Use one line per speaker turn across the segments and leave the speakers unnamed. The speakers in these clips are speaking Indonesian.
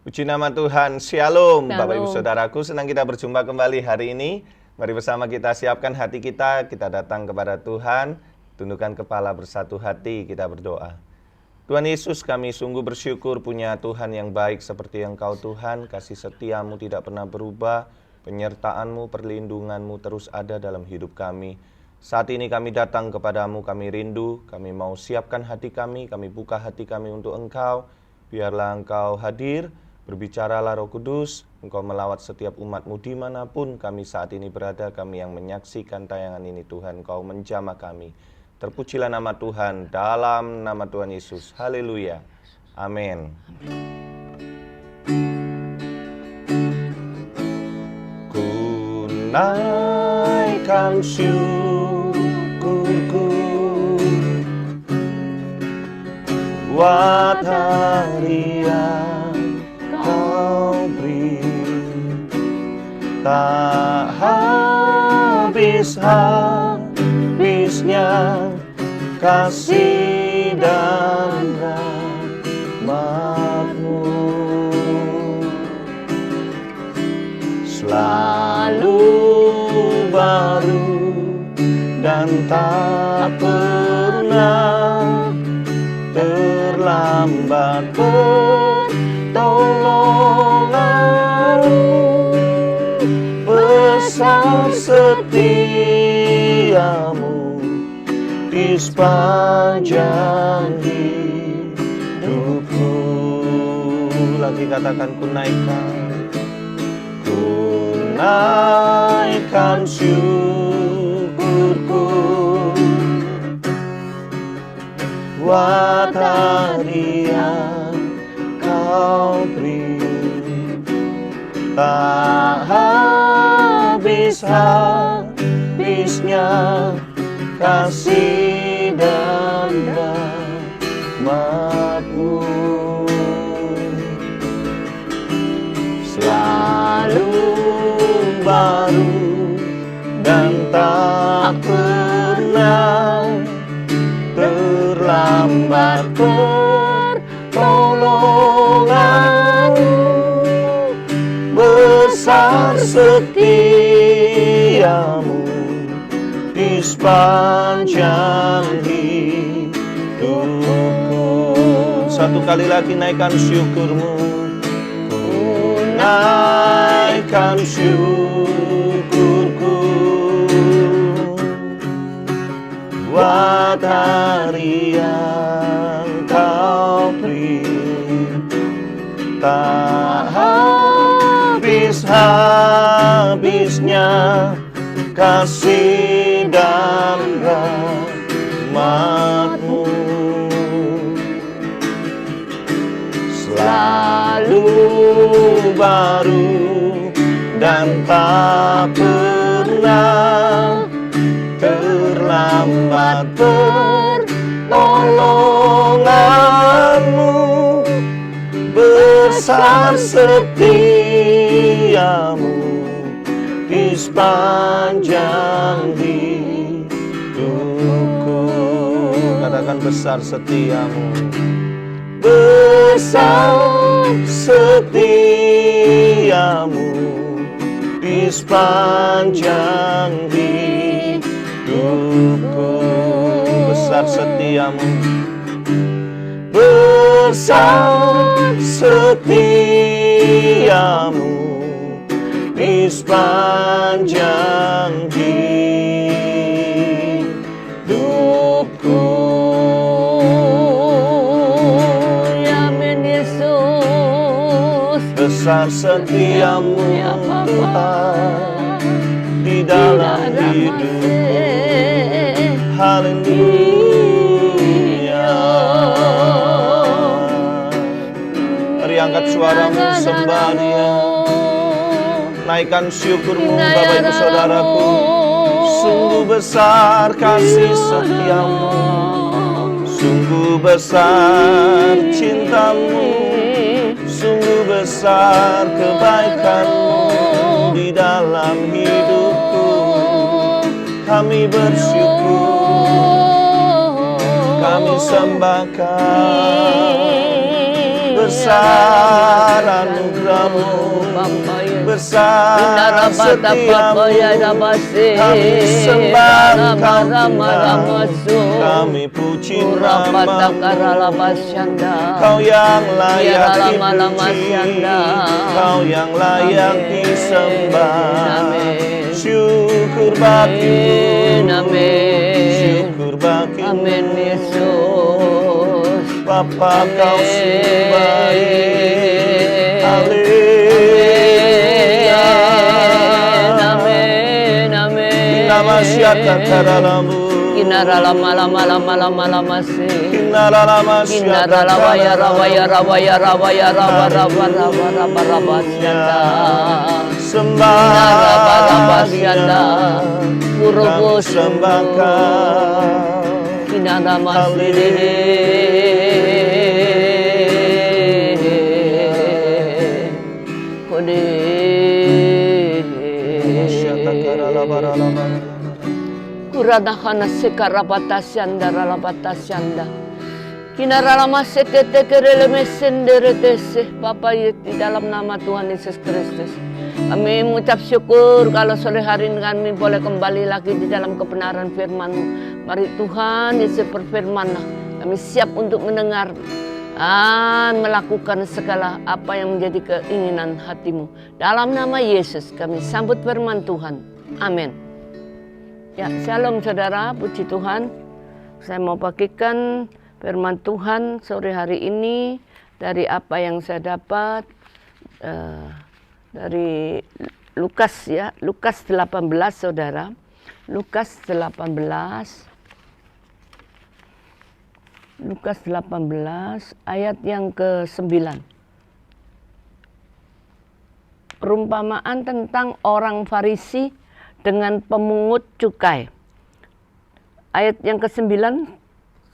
Puji nama Tuhan, Shalom. Bapak Ibu
Shalom.
Saudaraku, senang kita berjumpa kembali hari ini. Mari bersama kita siapkan hati kita datang kepada Tuhan, tundukkan kepala bersatu hati, kita berdoa. Tuhan Yesus, kami sungguh bersyukur punya Tuhan yang baik seperti Engkau Tuhan, kasih setiamu tidak pernah berubah, penyertaan-Mu, perlindungan-Mu terus ada dalam hidup kami. Saat ini kami datang kepadamu, kami rindu, kami mau siapkan hati kami buka hati kami untuk Engkau. Biarlah Engkau hadir, berbicaralah Roh Kudus, Engkau melawat setiap umat-Mu dimanapun kami saat ini berada, kami yang menyaksikan tayangan ini Tuhan, Engkau menjamah kami. Terpujilah nama Tuhan, dalam nama Tuhan Yesus. Haleluya. Amin. Ku naikkan syukurku buat hari yang Kau beri, tak habis-habisnya kasih dan rahmat-Mu, selalu baru dan tak pernah terlambat pertolongan-Mu, besar setiamu di sepanjang hidupku. Lagi katakan, ku naikkan syukurku buat hari yang Kau beri, tak habis-habisnya kasih dan rahmat-Mu, selalu baru dan tak pernah terlambat pertolongan-Mu, besar setiamu di sepanjang hidupku. Satu kali lagi, naikkan syukur-Mu. Ku naikkan syukurku buat hari yang Kau beri, tak habis-habisnya kasih dan rahmat-Mu, selalu baru dan tak pernah terlambat pertolongan-Mu, besar setiamu di sepanjang hidupku. Katakan, besar setiamu, besar setiamu di sepanjang hidupku. Besar setiamu, besar setiamu di sepanjang hidupku.
Amin Yesus.
Besar setiamu Tuhan di dalam hidupku. Haleluya. Mari angkat suaramu, sembah Dia. Naikkan syukur-Mu Bapak Ibu Saudaraku. Sungguh besar kasih setiamu, sungguh besar cinta-Mu, sungguh besar kebaikan-Mu di dalam hidupku. Kami bersyukur, kami sembahkan besar anugerah setiamu, besar setiamu, kami sembah Tuhan, kami puji namamu, Kau yang layak dipuji, Kau yang layak disembah. Syukur bagimu, syukur bagimu,
Amin Yesus.
Bapa Kau sungguh baik.
Amin, amin.
Nama siapa karalamu,
Kinara lama lama lama lama lama si.
Kinara lama
Kinara lama ya rawa ya rawa ya rawa ya rawa rawa rawa rawa rawa sianda.
sembah
Kinara rawa sianda. Puruku
sembahkan.
Kinara masih. Kuradahana sekarabata syanda ralabata syanda. Kinaralama setete kereleme senderetese Bapa di dalam nama Tuhan Yesus Kristus. Kami mengucap syukur kalau sore hari ini kami boleh kembali lagi di dalam kebenaran firman-Mu. Mari Tuhan Yesus berfirman-Lah. Kami siap untuk mendengar dan melakukan segala apa yang menjadi keinginan hati-Mu. Dalam nama Yesus kami sambut firman Tuhan. Amin. Ya, shalom saudara, puji Tuhan. Saya mau bagikan firman Tuhan sore hari ini dari apa yang saya dapat dari Lukas ya, Lukas 18 saudara. Lukas 18 ayat yang ke-9. Perumpamaan tentang orang Farisi dengan pemungut cukai. Ayat yang ke-9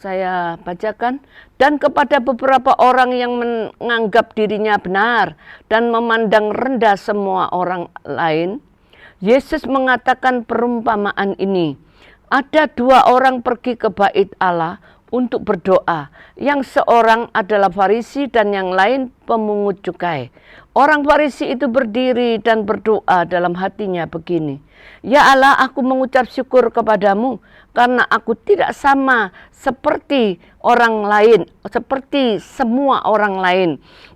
saya bacakan. Dan kepada beberapa orang yang menganggap dirinya benar dan memandang rendah semua orang lain, Yesus mengatakan perumpamaan ini. Ada dua orang pergi ke bait Allah untuk berdoa. Yang seorang adalah Farisi dan yang lain pemungut cukai. Orang Farisi itu berdiri dan berdoa dalam hatinya begini. Ya Allah, aku mengucap syukur kepadamu karena aku tidak sama seperti orang lain, seperti semua orang lain.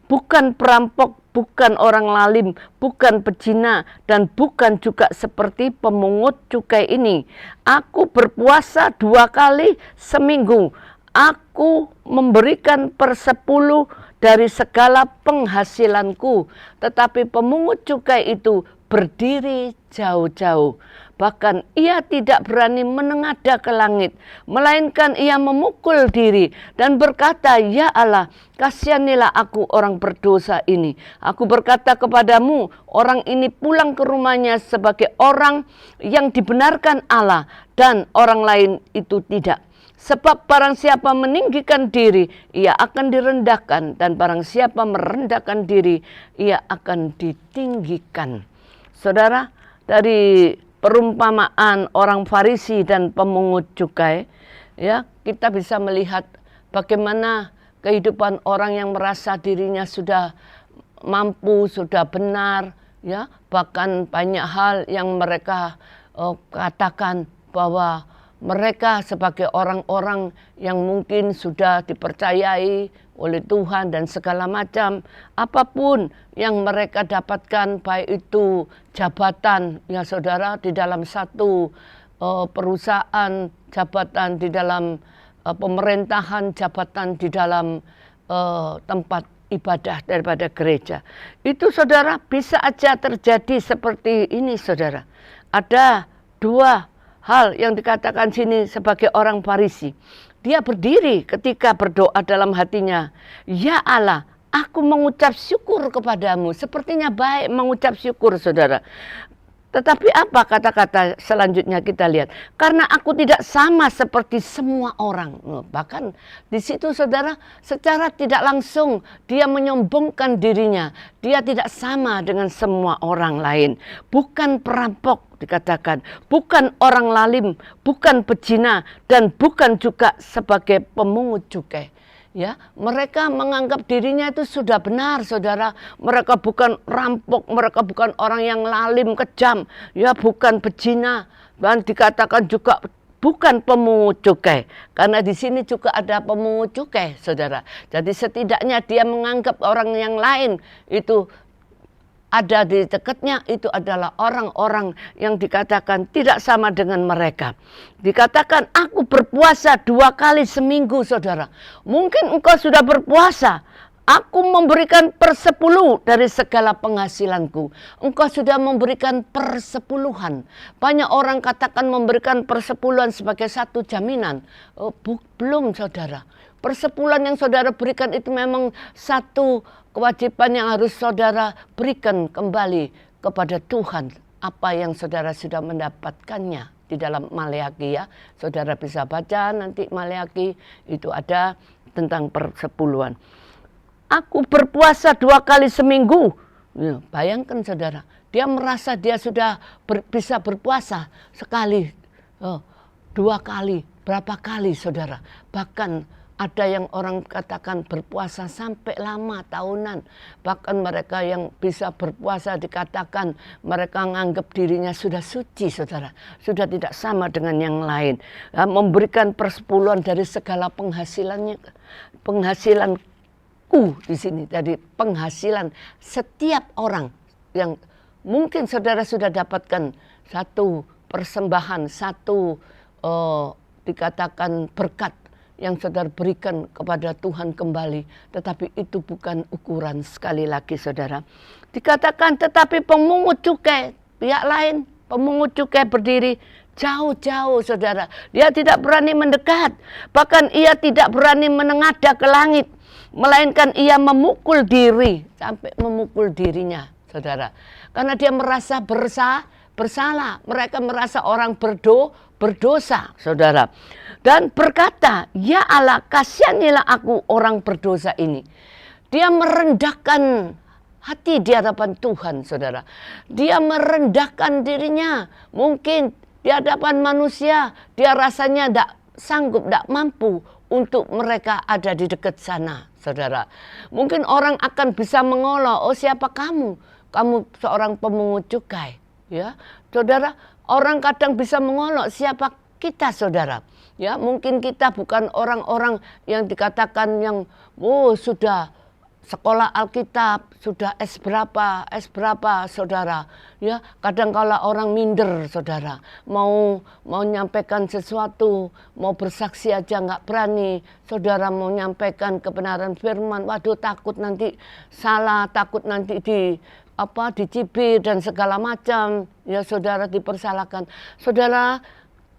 Bukan perampok, bukan orang lalim, bukan pezina, dan bukan juga seperti pemungut cukai ini. Aku berpuasa 2 kali seminggu. Aku memberikan 10% dari segala penghasilanku. Tetapi pemungut cukai itu berdiri jauh-jauh. Bahkan ia tidak berani menengadah ke langit, melainkan ia memukul diri dan berkata, Ya Allah, kasihanilah aku orang berdosa ini. Aku berkata kepadamu, orang ini pulang ke rumahnya sebagai orang yang dibenarkan Allah dan orang lain itu tidak. Sebab barang siapa meninggikan diri, ia akan direndahkan. Dan barang siapa merendahkan diri, ia akan ditinggikan. Saudara, dari perumpamaan orang Farisi dan pemungut cukai, ya, kita bisa melihat bagaimana kehidupan orang yang merasa dirinya sudah mampu, sudah benar, ya, bahkan banyak hal yang mereka katakan bahwa mereka sebagai orang-orang yang mungkin sudah dipercayai oleh Tuhan dan segala macam. Apapun yang mereka dapatkan, baik itu jabatan, ya saudara, di dalam satu perusahaan, jabatan di dalam pemerintahan, jabatan di dalam tempat ibadah daripada gereja. Itu saudara bisa aja terjadi seperti ini saudara. Ada dua hal yang dikatakan sini sebagai orang Farisi. Dia berdiri ketika berdoa dalam hatinya. Ya Allah, aku mengucap syukur kepadamu. Sepertinya baik mengucap syukur saudara. Tetapi apa kata-kata selanjutnya kita lihat. Karena aku tidak sama seperti semua orang. Bahkan di situ saudara secara tidak langsung dia menyombongkan dirinya. Dia tidak sama dengan semua orang lain. Bukan perampok dikatakan. Bukan orang lalim. Bukan pezina. Dan bukan juga sebagai pemungut cukai. Ya, mereka menganggap dirinya itu sudah benar, saudara. Mereka bukan rampok, mereka bukan orang yang lalim, kejam, ya, bukan pezina, dan dikatakan juga bukan pemungut cukai. Karena di sini juga ada pemungut cukai, saudara. Jadi setidaknya dia menganggap orang yang lain itu ada di dekatnya itu adalah orang-orang yang dikatakan tidak sama dengan mereka. Dikatakan aku berpuasa 2 kali seminggu, saudara. Mungkin engkau sudah berpuasa. Aku memberikan 1/10 dari segala penghasilanku. Engkau sudah memberikan 1/10. Banyak orang katakan memberikan 1/10 sebagai satu jaminan. Oh, belum, saudara. 1/10 yang saudara berikan itu memang satu kewajiban yang harus saudara berikan kembali kepada Tuhan. Apa yang saudara sudah mendapatkannya di dalam Maleakhi, ya. Saudara bisa baca nanti Maleakhi, itu ada tentang 1/10. Aku berpuasa 2 kali seminggu. Ya, bayangkan saudara, dia merasa dia sudah bisa berpuasa sekali, 2 kali, berapa kali, saudara. Bahkan ada yang orang katakan berpuasa sampai lama, tahunan. Bahkan mereka yang bisa berpuasa dikatakan mereka menganggap dirinya sudah suci, saudara. Sudah tidak sama dengan yang lain. Ya, memberikan 1/10 dari segala penghasilannya, penghasilanku di sini, dari penghasilan setiap orang yang mungkin saudara sudah dapatkan satu persembahan, satu dikatakan berkat yang saudara berikan kepada Tuhan kembali. Tetapi itu bukan ukuran, sekali lagi saudara. Dikatakan tetapi pemungut cukai, pihak lain, pemungut cukai berdiri jauh-jauh, saudara. Dia tidak berani mendekat. Bahkan ia tidak berani menengadah ke langit. Melainkan ia memukul diri, sampai memukul dirinya, saudara. Karena dia merasa bersalah. Mereka merasa orang berdosa, saudara. Dan berkata, ya Allah, kasihanilah aku orang berdosa ini. Dia merendahkan hati di hadapan Tuhan, saudara. Dia merendahkan dirinya. Mungkin di hadapan manusia, dia rasanya tidak sanggup, tidak mampu untuk mereka ada di dekat sana, saudara. Mungkin orang akan bisa mengolok, oh siapa kamu? Kamu seorang pemungut cukai, ya, saudara. Orang kadang bisa mengolok, siapa kita, saudara? Ya, mungkin kita bukan orang-orang yang dikatakan yang sudah sekolah Alkitab, sudah S berapa, saudara. Ya, kadang kala orang minder, saudara. Mau menyampaikan sesuatu, mau bersaksi aja nggak berani. Saudara mau menyampaikan kebenaran firman, waduh takut nanti salah, takut nanti dicibir dan segala macam. Ya, saudara, dipersalahkan. Saudara,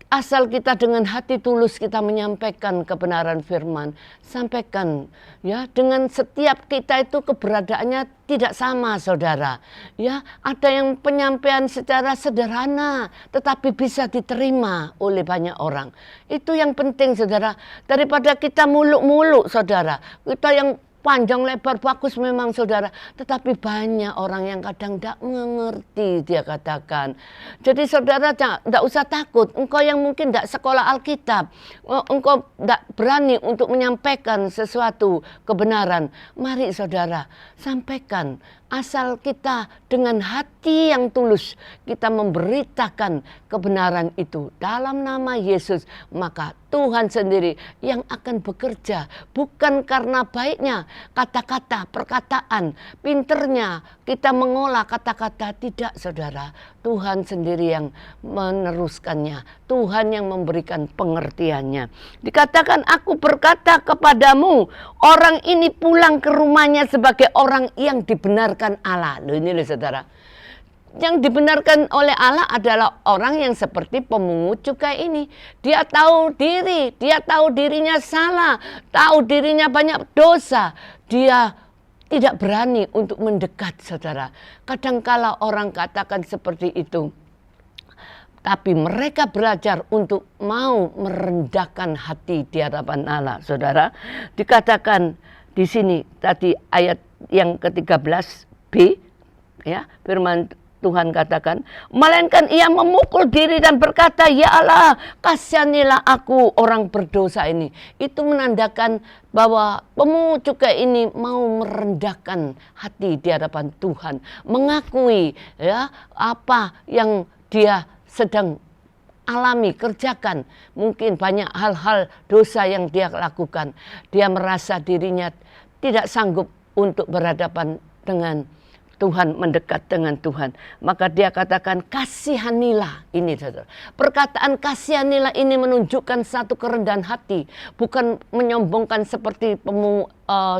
asal kita dengan hati tulus kita menyampaikan kebenaran firman, sampaikan, ya, dengan setiap kita itu keberadaannya tidak sama, saudara. Ya, ada yang penyampaian secara sederhana tetapi bisa diterima oleh banyak orang. Itu yang penting, saudara. Daripada kita muluk-muluk, saudara. Kita yang panjang lebar bagus memang, saudara, tetapi banyak orang yang kadang tidak mengerti, dia katakan. Jadi saudara tidak usah takut. Engkau yang mungkin tidak sekolah Alkitab, engkau tidak berani untuk menyampaikan sesuatu kebenaran. Mari saudara, sampaikan. Asal kita dengan hati yang tulus kita memberitakan kebenaran itu dalam nama Yesus, maka Tuhan sendiri yang akan bekerja. Bukan karena baiknya kata-kata, perkataan, pinternya kita mengolah kata-kata, tidak, saudara. Tuhan sendiri yang meneruskannya. Tuhan yang memberikan pengertiannya. Dikatakan, aku berkata kepadamu, orang ini pulang ke rumahnya sebagai orang yang dibenarkan Allah. Loh, ini loh, saudara. Yang dibenarkan oleh Allah adalah orang yang seperti pemungut cukai ini. Dia tahu diri, dia tahu dirinya salah, tahu dirinya banyak dosa. Dia tidak berani untuk mendekat, saudara. Kadangkala orang katakan seperti itu. Tapi mereka belajar untuk mau merendahkan hati di hadapan Allah, saudara. Dikatakan di sini tadi ayat yang ke-13b, ya, firman Tuhan katakan, melainkan ia memukul diri dan berkata, ya Allah, kasihanilah aku orang berdosa ini. Itu menandakan bahwa pemungut cukai ini mau merendahkan hati di hadapan Tuhan, mengakui ya apa yang dia sedang alami, kerjakan. Mungkin banyak hal-hal dosa yang dia lakukan. Dia merasa dirinya tidak sanggup untuk berhadapan dengan Tuhan, mendekat dengan Tuhan. Maka dia katakan, kasihanilah ini, saudara. Perkataan kasihanilah ini menunjukkan satu kerendahan hati, bukan menyombongkan seperti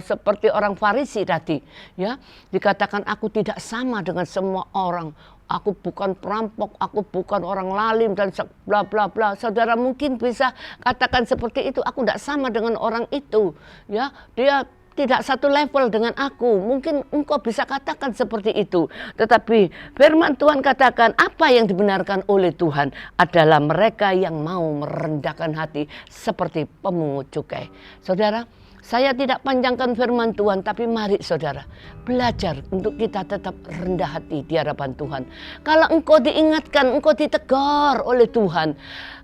seperti orang Farisi tadi. Ya, dikatakan aku tidak sama dengan semua orang. Aku bukan perampok, aku bukan orang lalim dan bla bla bla. Saudara mungkin bisa katakan seperti itu. Aku tidak sama dengan orang itu. Ya, dia tidak satu level dengan aku. Mungkin engkau bisa katakan seperti itu. Tetapi firman Tuhan katakan, apa yang dibenarkan oleh Tuhan adalah mereka yang mau merendahkan hati seperti pemungut cukai. Saudara, saya tidak panjangkan firman Tuhan, tapi mari saudara belajar untuk kita tetap rendah hati di hadapan Tuhan. Kalau engkau diingatkan, engkau ditegur oleh Tuhan,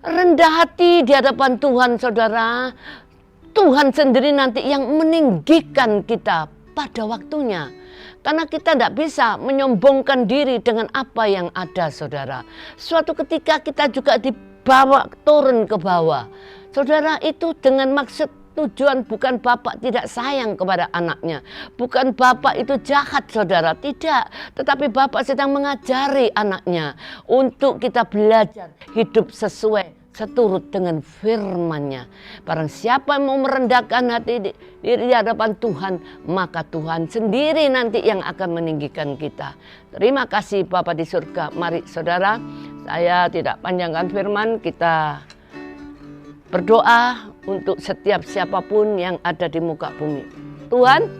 rendah hati di hadapan Tuhan, saudara. Tuhan sendiri nanti yang meninggikan kita pada waktunya. Karena kita tidak bisa menyombongkan diri dengan apa yang ada, saudara. Suatu ketika kita juga dibawa turun ke bawah. Saudara, itu dengan maksud tujuan bukan bapak tidak sayang kepada anaknya. Bukan bapak itu jahat, saudara. Tidak. Tetapi bapak sedang mengajari anaknya untuk kita belajar hidup sesuai seturut dengan firman-Nya. Barang siapa yang mau merendahkan hati di hadapan Tuhan, maka Tuhan sendiri nanti yang akan meninggikan kita. Terima kasih Bapa di surga. Mari saudara, saya tidak panjangkan firman, kita berdoa untuk setiap siapapun yang ada di muka bumi. Tuhan,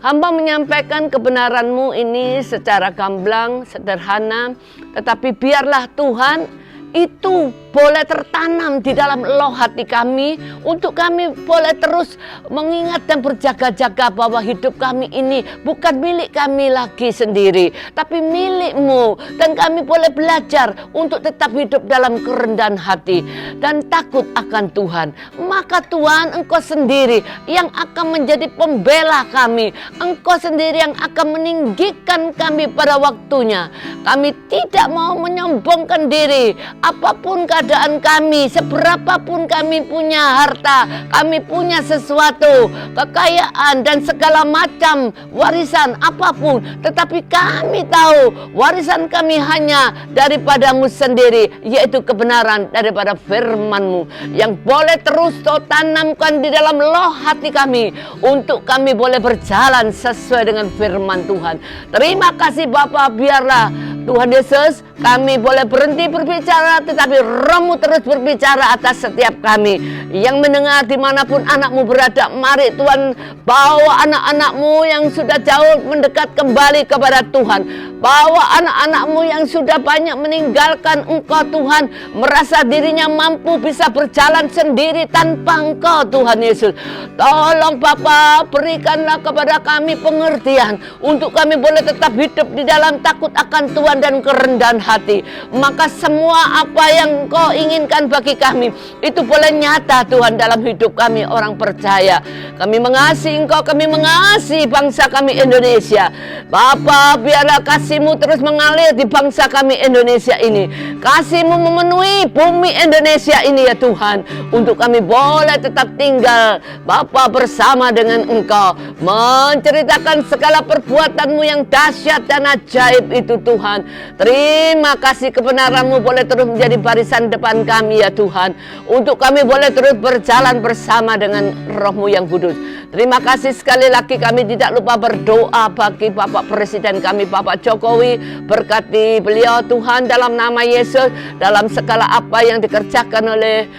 hamba menyampaikan kebenaran-Mu ini secara gamblang, sederhana, tetapi biarlah Tuhan itu boleh tertanam di dalam loh hati kami, untuk kami boleh terus mengingat dan berjaga-jaga bahwa hidup kami ini bukan milik kami lagi sendiri, tapi milik-Mu, dan kami boleh belajar untuk tetap hidup dalam kerendahan hati dan takut akan Tuhan. Maka Tuhan, Engkau sendiri yang akan menjadi pembela kami, Engkau sendiri yang akan meninggikan kami pada waktunya. Kami tidak mau menyombongkan diri. Apapun keadaan kami, seberapapun kami punya harta, kami punya sesuatu, kekayaan dan segala macam warisan apapun, tetapi kami tahu warisan kami hanya daripada-Mu sendiri, yaitu kebenaran daripada firman-Mu yang boleh terus Kau tanamkan di dalam loh hati kami, untuk kami boleh berjalan sesuai dengan firman Tuhan. Terima kasih Bapa, biarlah Tuhan Yesus kami boleh berhenti berbicara, tetapi Roh-Mu terus berbicara atas setiap kami yang mendengar dimanapun anak-Mu berada. Mari Tuhan, bawa anak-anak-Mu yang sudah jauh mendekat kembali kepada Tuhan. Bawa anak-anak-Mu yang sudah banyak meninggalkan Engkau Tuhan, merasa dirinya mampu bisa berjalan sendiri tanpa Engkau Tuhan Yesus. Tolong Bapa, berikanlah kepada kami pengertian untuk kami boleh tetap hidup di dalam takut akan Tuhan dan kerendahan hati. Maka semua apa yang Engkau inginkan bagi kami itu boleh nyata Tuhan dalam hidup kami orang percaya. Kami mengasihi Engkau, kami mengasihi bangsa kami Indonesia. Bapa, biarlah kasih-Mu terus mengalir di bangsa kami Indonesia ini. Kasih-Mu memenuhi bumi Indonesia ini ya Tuhan, untuk kami boleh tetap tinggal Bapa bersama dengan Engkau, menceritakan segala perbuatan-Mu yang dahsyat dan ajaib itu Tuhan. Terima kasih kebenaran-Mu boleh terus menjadi barisan depan kami ya Tuhan, untuk kami boleh terus berjalan bersama dengan Roh-Mu yang kudus. Terima kasih sekali lagi, kami tidak lupa berdoa bagi Bapak Presiden kami, Bapak Jokowi. Berkati beliau Tuhan dalam nama Yesus, dalam segala apa yang dikerjakan oleh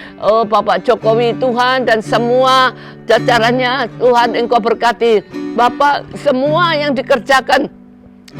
Bapak Jokowi Tuhan, dan semua jajarannya Tuhan Engkau berkati. Bapak, semua yang dikerjakan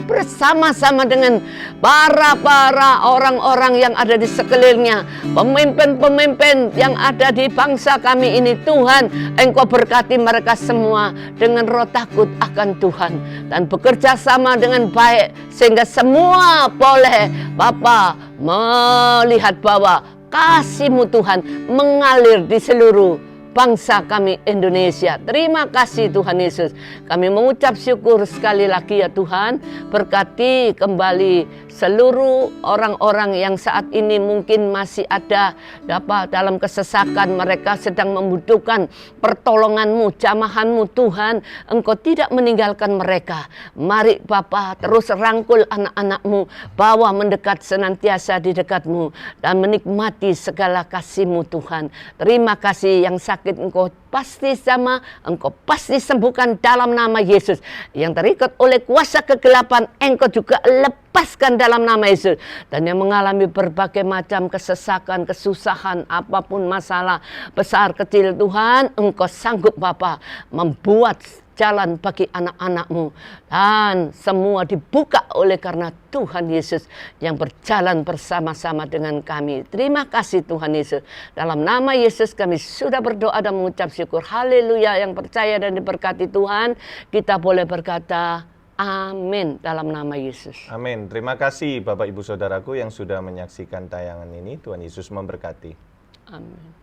bersama-sama dengan para orang-orang yang ada di sekelilingnya, pemimpin-pemimpin yang ada di bangsa kami ini. Tuhan, Engkau berkati mereka semua dengan roh takut akan Tuhan dan bekerja sama dengan baik, sehingga semua boleh Bapa melihat bahwa kasih-Mu Tuhan mengalir di seluruh bangsa kami Indonesia. Terima kasih Tuhan Yesus. Kami mengucap syukur sekali lagi ya Tuhan. Berkati kembali seluruh orang-orang yang saat ini mungkin masih ada dalam kesesakan. Mereka sedang membutuhkan pertolongan-Mu, jamahan-Mu Tuhan. Engkau tidak meninggalkan mereka. Mari Bapa terus rangkul anak-anak-Mu, bawa mendekat senantiasa di dekat-Mu dan menikmati segala kasih-Mu Tuhan. Terima kasih. Yang sakit Engkau pasti sama, Engkau pasti sembuhkan dalam nama Yesus. Yang terikat oleh kuasa kegelapan, Engkau juga lepaskan dalam nama Yesus. Dan yang mengalami berbagai macam kesesakan, kesusahan, apapun masalah besar kecil Tuhan, Engkau sanggup Bapa membuat jalan bagi anak-anak-Mu, dan semua dibuka oleh karena Tuhan Yesus yang berjalan bersama-sama dengan kami. Terima kasih Tuhan Yesus. Dalam nama Yesus kami sudah berdoa dan mengucap syukur. Haleluya. Yang percaya dan diberkati Tuhan, kita boleh berkata amin dalam nama Yesus.
Amin. Terima kasih Bapak Ibu Saudaraku yang sudah menyaksikan tayangan ini. Tuhan Yesus memberkati.
Amin.